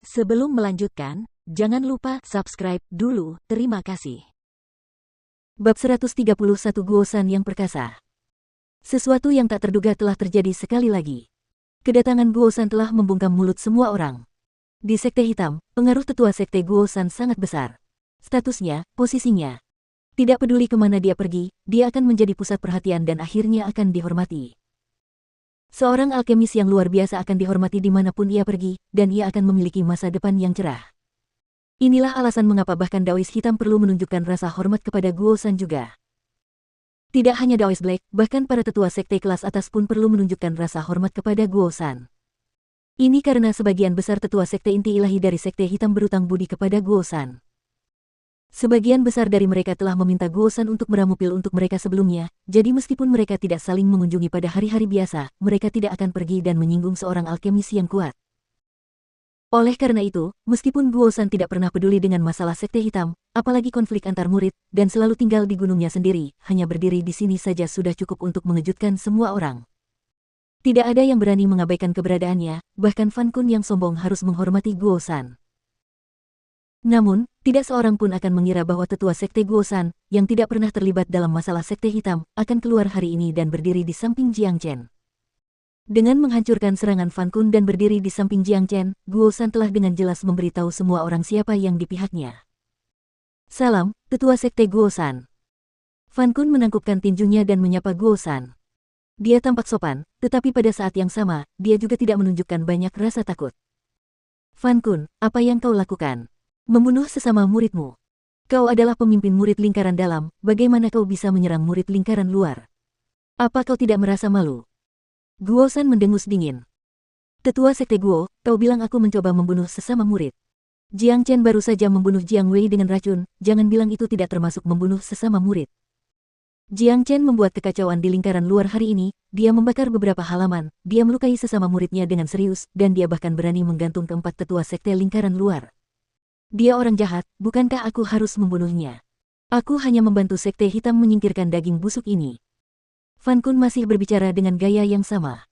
Sebelum melanjutkan, jangan lupa subscribe dulu, terima kasih. Bab 131 Guosan yang perkasa. Sesuatu yang tak terduga telah terjadi sekali lagi. Kedatangan Guosan telah membungkam mulut semua orang. Di Sekte Hitam, pengaruh tetua Sekte Guosan sangat besar. Statusnya, posisinya. Tidak peduli kemana dia pergi, dia akan menjadi pusat perhatian dan akhirnya akan dihormati. Seorang alkemis yang luar biasa akan dihormati dimanapun ia pergi, dan ia akan memiliki masa depan yang cerah. Inilah alasan mengapa bahkan Daois Hitam perlu menunjukkan rasa hormat kepada Guosan juga. Tidak hanya Daois Black, bahkan para tetua sekte kelas atas pun perlu menunjukkan rasa hormat kepada Guosan. Ini karena sebagian besar tetua sekte inti ilahi dari Sekte Hitam berutang budi kepada Guosan. Sebagian besar dari mereka telah meminta Guosan untuk meramu pil untuk mereka sebelumnya, jadi meskipun mereka tidak saling mengunjungi pada hari-hari biasa, mereka tidak akan pergi dan menyinggung seorang alkemis yang kuat. Oleh karena itu, meskipun Guosan tidak pernah peduli dengan masalah Sekte Hitam, apalagi konflik antar murid, dan selalu tinggal di gunungnya sendiri, hanya berdiri di sini saja sudah cukup untuk mengejutkan semua orang. Tidak ada yang berani mengabaikan keberadaannya, bahkan Fan Kun yang sombong harus menghormati Guosan. Namun, tidak seorang pun akan mengira bahwa tetua Sekte Guosan, yang tidak pernah terlibat dalam masalah Sekte Hitam, akan keluar hari ini dan berdiri di samping Jiang Chen. Dengan menghancurkan serangan Fan Kun dan berdiri di samping Jiang Chen, Guosan telah dengan jelas memberitahu semua orang siapa yang di pihaknya. Salam, tetua Sekte Guosan. Fan Kun menangkupkan tinjunya dan menyapa Guosan. Dia tampak sopan, tetapi pada saat yang sama, dia juga tidak menunjukkan banyak rasa takut. Fan Kun, apa yang kau lakukan? Membunuh sesama muridmu. Kau adalah pemimpin murid lingkaran dalam, bagaimana kau bisa menyerang murid lingkaran luar? Apa kau tidak merasa malu? Guosan mendengus dingin. Tetua Sekte Guo, kau bilang aku mencoba membunuh sesama murid. Jiang Chen baru saja membunuh Jiang Wei dengan racun, jangan bilang itu tidak termasuk membunuh sesama murid. Jiang Chen membuat kekacauan di lingkaran luar hari ini, dia membakar beberapa halaman, dia melukai sesama muridnya dengan serius, dan dia bahkan berani menggantung keempat tetua sekte lingkaran luar. Dia orang jahat, bukankah aku harus membunuhnya? Aku hanya membantu Sekte Hitam menyingkirkan daging busuk ini. Fan Kun masih berbicara dengan gaya yang sama.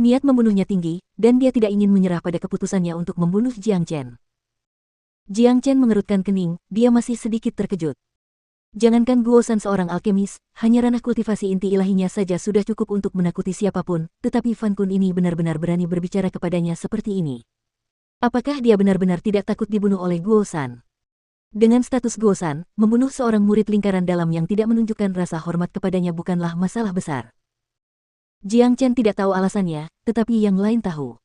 Niat membunuhnya tinggi, dan dia tidak ingin menyerah pada keputusannya untuk membunuh Jiang Chen. Jiang Chen mengerutkan kening, dia masih sedikit terkejut. Jangankan Guosan seorang alkemis, hanya ranah kultivasi inti ilahinya saja sudah cukup untuk menakuti siapapun, tetapi Fan Kun ini benar-benar berani berbicara kepadanya seperti ini. Apakah dia benar-benar tidak takut dibunuh oleh Guosan? Dengan status Guosan, membunuh seorang murid lingkaran dalam yang tidak menunjukkan rasa hormat kepadanya bukanlah masalah besar. Jiang Chen tidak tahu alasannya, tetapi yang lain tahu.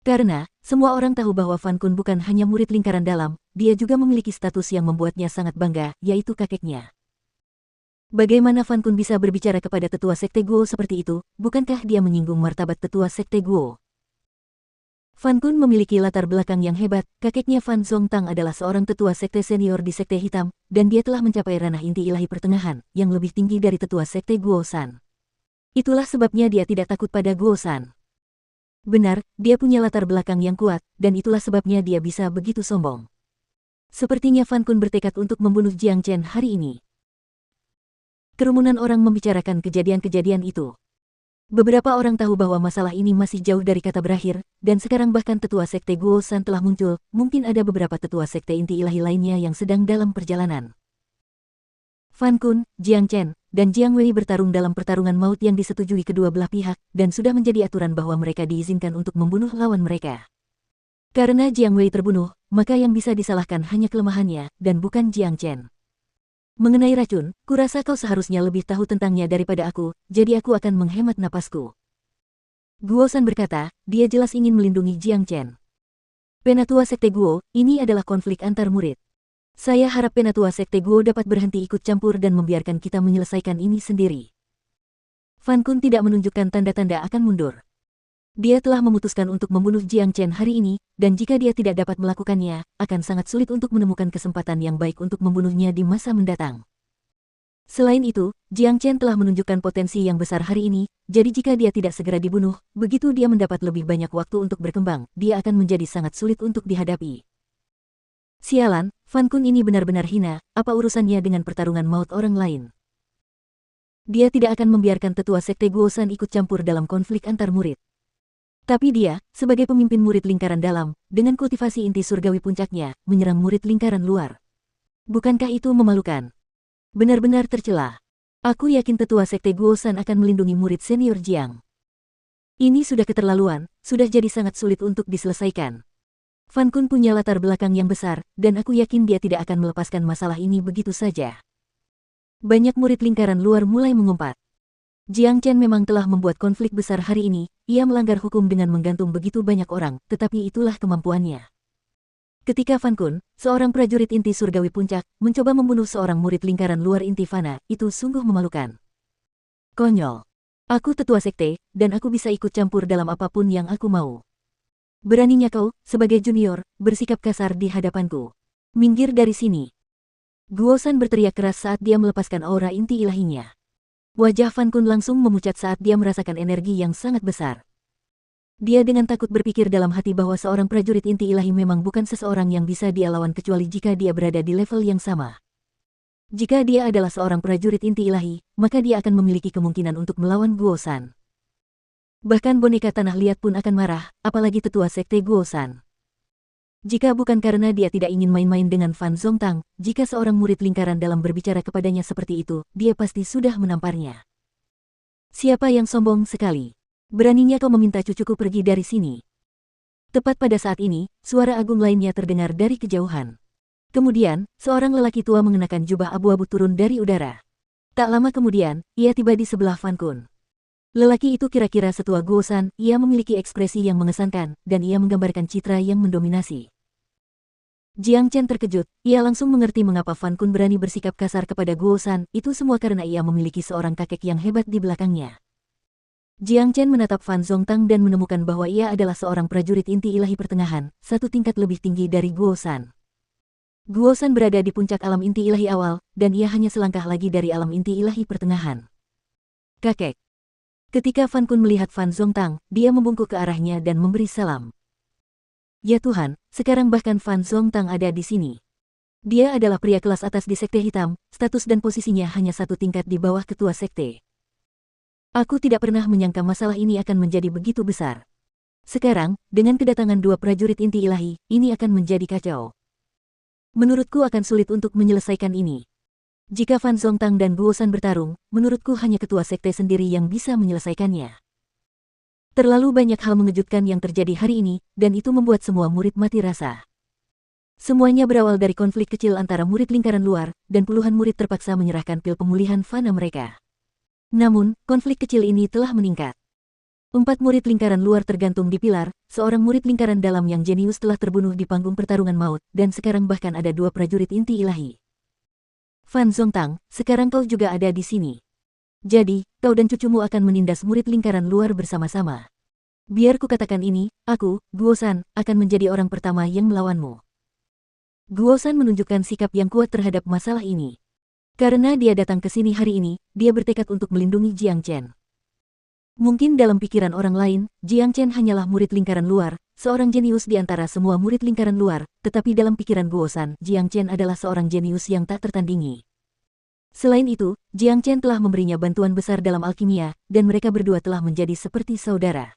Karena, semua orang tahu bahwa Fan Kun bukan hanya murid lingkaran dalam, dia juga memiliki status yang membuatnya sangat bangga, yaitu kakeknya. Bagaimana Fan Kun bisa berbicara kepada tetua Sekte Guo seperti itu, bukankah dia menyinggung martabat tetua Sekte Guo? Fan Kun memiliki latar belakang yang hebat, kakeknya Fan Zongtang adalah seorang tetua sekte senior di Sekte Hitam, dan dia telah mencapai ranah inti ilahi pertengahan, yang lebih tinggi dari tetua Sekte Guosan. Itulah sebabnya dia tidak takut pada Guosan. Benar, dia punya latar belakang yang kuat, dan itulah sebabnya dia bisa begitu sombong. Sepertinya Fan Kun bertekad untuk membunuh Jiang Chen hari ini. Kerumunan orang membicarakan kejadian-kejadian itu. Beberapa orang tahu bahwa masalah ini masih jauh dari kata berakhir, dan sekarang bahkan tetua sekte Guosan telah muncul, mungkin ada beberapa tetua sekte inti ilahi lainnya yang sedang dalam perjalanan. Fan Kun, Jiang Chen, dan Jiang Wei bertarung dalam pertarungan maut yang disetujui kedua belah pihak, dan sudah menjadi aturan bahwa mereka diizinkan untuk membunuh lawan mereka. Karena Jiang Wei terbunuh, maka yang bisa disalahkan hanya kelemahannya, dan bukan Jiang Chen. Mengenai racun, kurasa kau seharusnya lebih tahu tentangnya daripada aku, jadi aku akan menghemat napasku. Guosan berkata, dia jelas ingin melindungi Jiang Chen. Penatua Sekte Guo, ini adalah konflik antar murid. Saya harap Penatua Sekte Guo dapat berhenti ikut campur dan membiarkan kita menyelesaikan ini sendiri. Fan Kun tidak menunjukkan tanda-tanda akan mundur. Dia telah memutuskan untuk membunuh Jiang Chen hari ini, dan jika dia tidak dapat melakukannya, akan sangat sulit untuk menemukan kesempatan yang baik untuk membunuhnya di masa mendatang. Selain itu, Jiang Chen telah menunjukkan potensi yang besar hari ini, jadi jika dia tidak segera dibunuh, begitu dia mendapat lebih banyak waktu untuk berkembang, dia akan menjadi sangat sulit untuk dihadapi. Sialan, Fan Kun ini benar-benar hina, apa urusannya dengan pertarungan maut orang lain? Dia tidak akan membiarkan tetua Sekte Guosan ikut campur dalam konflik antar murid. Tapi dia, sebagai pemimpin murid lingkaran dalam, dengan kultivasi inti surgawi puncaknya, menyerang murid lingkaran luar. Bukankah itu memalukan? Benar-benar tercela. Aku yakin tetua sekte Guosan akan melindungi murid senior Jiang. Ini sudah keterlaluan, sudah jadi sangat sulit untuk diselesaikan. Fan Kun punya latar belakang yang besar, dan aku yakin dia tidak akan melepaskan masalah ini begitu saja. Banyak murid lingkaran luar mulai mengumpat. Jiang Chen memang telah membuat konflik besar hari ini, ia melanggar hukum dengan menggantung begitu banyak orang, tetapi itulah kemampuannya. Ketika Fan Kun, seorang prajurit inti surgawi puncak, mencoba membunuh seorang murid lingkaran luar inti Fana, itu sungguh memalukan. Konyol. Aku tetua sekte, dan aku bisa ikut campur dalam apapun yang aku mau. Beraninya kau, sebagai junior, bersikap kasar di hadapanku. Minggir dari sini. Guosan berteriak keras saat dia melepaskan aura inti ilahinya. Wajah Fan Kun langsung memucat saat dia merasakan energi yang sangat besar. Dia dengan takut berpikir dalam hati bahwa seorang prajurit inti ilahi memang bukan seseorang yang bisa dia lawan kecuali jika dia berada di level yang sama. Jika dia adalah seorang prajurit inti ilahi, maka dia akan memiliki kemungkinan untuk melawan Guosan. Bahkan boneka tanah liat pun akan marah, apalagi tetua sekte Guosan. Jika bukan karena dia tidak ingin main-main dengan Fan Zongtang, jika seorang murid lingkaran dalam berbicara kepadanya seperti itu, dia pasti sudah menamparnya. Siapa yang sombong sekali? Beraninya kau meminta cucuku pergi dari sini. Tepat pada saat ini, suara agung lainnya terdengar dari kejauhan. Kemudian, seorang lelaki tua mengenakan jubah abu-abu turun dari udara. Tak lama kemudian, ia tiba di sebelah Fan Kun. Lelaki itu kira-kira setua Guosan, ia memiliki ekspresi yang mengesankan, dan ia menggambarkan citra yang mendominasi. Jiang Chen terkejut, ia langsung mengerti mengapa Fan Kun berani bersikap kasar kepada Guosan, itu semua karena ia memiliki seorang kakek yang hebat di belakangnya. Jiang Chen menatap Fan Zongtang dan menemukan bahwa ia adalah seorang prajurit inti ilahi pertengahan, satu tingkat lebih tinggi dari Guosan. Guosan berada di puncak alam inti ilahi awal, dan ia hanya selangkah lagi dari alam inti ilahi pertengahan. Kakek. Ketika Fan Kun melihat Fan Zongtang, dia membungkuk ke arahnya dan memberi salam. Ya Tuhan, sekarang bahkan Fan Zongtang ada di sini. Dia adalah pria kelas atas di sekte hitam, status dan posisinya hanya satu tingkat di bawah ketua sekte. Aku tidak pernah menyangka masalah ini akan menjadi begitu besar. Sekarang, dengan kedatangan dua prajurit inti ilahi, ini akan menjadi kacau. Menurutku akan sulit untuk menyelesaikan ini. Jika Fan Zongtang dan Guosan bertarung, menurutku hanya ketua sekte sendiri yang bisa menyelesaikannya. Terlalu banyak hal mengejutkan yang terjadi hari ini, dan itu membuat semua murid mati rasa. Semuanya berawal dari konflik kecil antara murid lingkaran luar, dan puluhan murid terpaksa menyerahkan pil pemulihan Fana mereka. Namun, konflik kecil ini telah meningkat. 4 murid lingkaran luar tergantung di pilar, seorang murid lingkaran dalam yang jenius telah terbunuh di panggung pertarungan maut, dan sekarang bahkan ada 2 prajurit inti ilahi. Fan Zongtang, sekarang kau juga ada di sini. Jadi, kau dan cucumu akan menindas murid lingkaran luar bersama-sama. Biar ku katakan ini, aku, Guosan, akan menjadi orang pertama yang melawanmu. Guosan menunjukkan sikap yang kuat terhadap masalah ini. Karena dia datang ke sini hari ini, dia bertekad untuk melindungi Jiang Chen. Mungkin dalam pikiran orang lain, Jiang Chen hanyalah murid lingkaran luar, seorang jenius di antara semua murid lingkaran luar, tetapi dalam pikiran Guosan, Jiang Chen adalah seorang jenius yang tak tertandingi. Selain itu, Jiang Chen telah memberinya bantuan besar dalam alkimia, dan mereka berdua telah menjadi seperti saudara.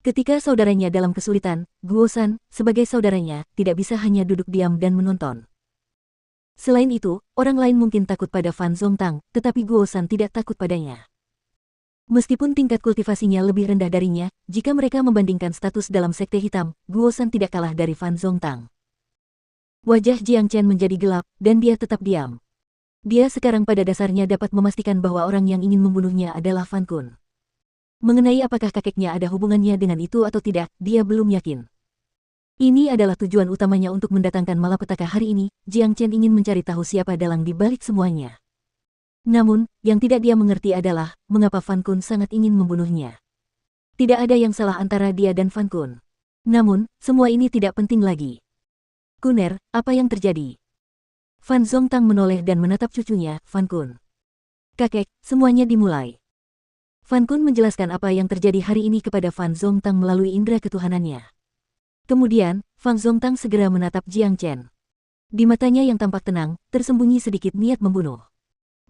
Ketika saudaranya dalam kesulitan, Guosan, sebagai saudaranya, tidak bisa hanya duduk diam dan menonton. Selain itu, orang lain mungkin takut pada Fan Zongtang, tetapi Guosan tidak takut padanya. Meskipun tingkat kultivasinya lebih rendah darinya, jika mereka membandingkan status dalam sekte hitam, Guosan tidak kalah dari Fan Zongtang. Wajah Jiang Chen menjadi gelap, dan dia tetap diam. Dia sekarang pada dasarnya dapat memastikan bahwa orang yang ingin membunuhnya adalah Fan Kun. Mengenai apakah kakeknya ada hubungannya dengan itu atau tidak, dia belum yakin. Ini adalah tujuan utamanya untuk mendatangkan malapetaka hari ini, Jiang Chen ingin mencari tahu siapa dalang di balik semuanya. Namun, yang tidak dia mengerti adalah, mengapa Fan Kun sangat ingin membunuhnya. Tidak ada yang salah antara dia dan Fan Kun. Namun, semua ini tidak penting lagi. Kuner, apa yang terjadi? Fan Zongtang menoleh dan menatap cucunya, Fan Kun. Kakek, semuanya dimulai. Fan Kun menjelaskan apa yang terjadi hari ini kepada Fan Zongtang melalui indera ketuhanannya. Kemudian, Fan Zongtang segera menatap Jiang Chen. Di matanya yang tampak tenang, tersembunyi sedikit niat membunuh.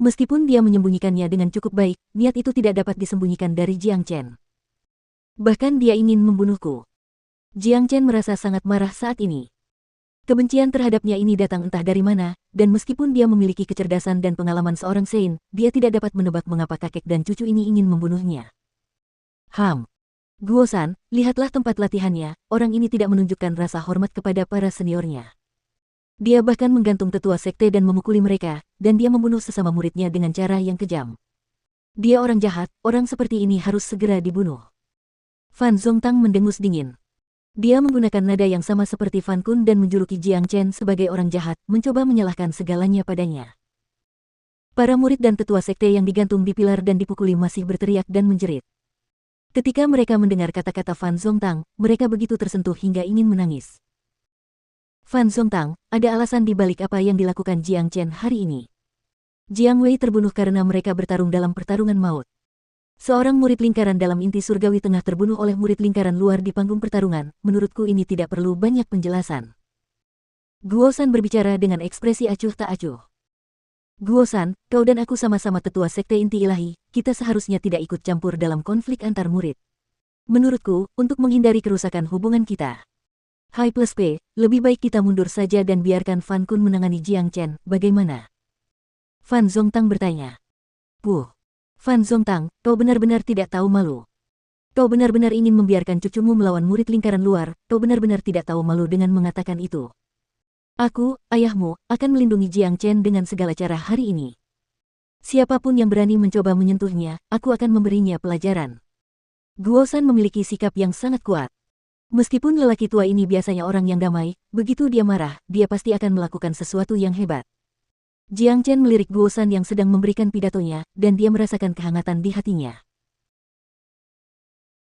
Meskipun dia menyembunyikannya dengan cukup baik, niat itu tidak dapat disembunyikan dari Jiang Chen. Bahkan dia ingin membunuhku. Jiang Chen merasa sangat marah saat ini. Kebencian terhadapnya ini datang entah dari mana, dan meskipun dia memiliki kecerdasan dan pengalaman seorang Sein, dia tidak dapat menebak mengapa kakek dan cucu ini ingin membunuhnya. Guo-san, lihatlah tempat latihannya, orang ini tidak menunjukkan rasa hormat kepada para seniornya. Dia bahkan menggantung tetua sekte dan memukuli mereka, dan dia membunuh sesama muridnya dengan cara yang kejam. Dia orang jahat, orang seperti ini harus segera dibunuh. Fan Zongtang mendengus dingin. Dia menggunakan nada yang sama seperti Fan Kun dan menjuluki Jiang Chen sebagai orang jahat, mencoba menyalahkan segalanya padanya. Para murid dan tetua sekte yang digantung di pilar dan dipukuli masih berteriak dan menjerit. Ketika mereka mendengar kata-kata Fan Zongtang, mereka begitu tersentuh hingga ingin menangis. Fan Zongtang, ada alasan di balik apa yang dilakukan Jiang Chen hari ini. Jiang Wei terbunuh karena mereka bertarung dalam pertarungan maut. Seorang murid lingkaran dalam inti surgawi tengah terbunuh oleh murid lingkaran luar di panggung pertarungan, menurutku ini tidak perlu banyak penjelasan. Guo-san berbicara dengan ekspresi acuh tak acuh. Guo-san, kau dan aku sama-sama tetua sekte inti ilahi, kita seharusnya tidak ikut campur dalam konflik antar murid. Menurutku, untuk menghindari kerusakan hubungan kita. Hai plus P, lebih baik kita mundur saja dan biarkan Fan Kun menangani Jiang Chen, bagaimana? Fan Zongtang bertanya. Fan Zongtang, kau benar-benar tidak tahu malu. Kau benar-benar ingin membiarkan cucumu melawan murid lingkaran luar, kau benar-benar tidak tahu malu dengan mengatakan itu. Aku, ayahmu, akan melindungi Jiang Chen dengan segala cara hari ini. Siapapun yang berani mencoba menyentuhnya, aku akan memberinya pelajaran. Guo-san memiliki sikap yang sangat kuat. Meskipun lelaki tua ini biasanya orang yang damai, begitu dia marah, dia pasti akan melakukan sesuatu yang hebat. Jiang Chen melirik Guo-san yang sedang memberikan pidatonya, dan dia merasakan kehangatan di hatinya.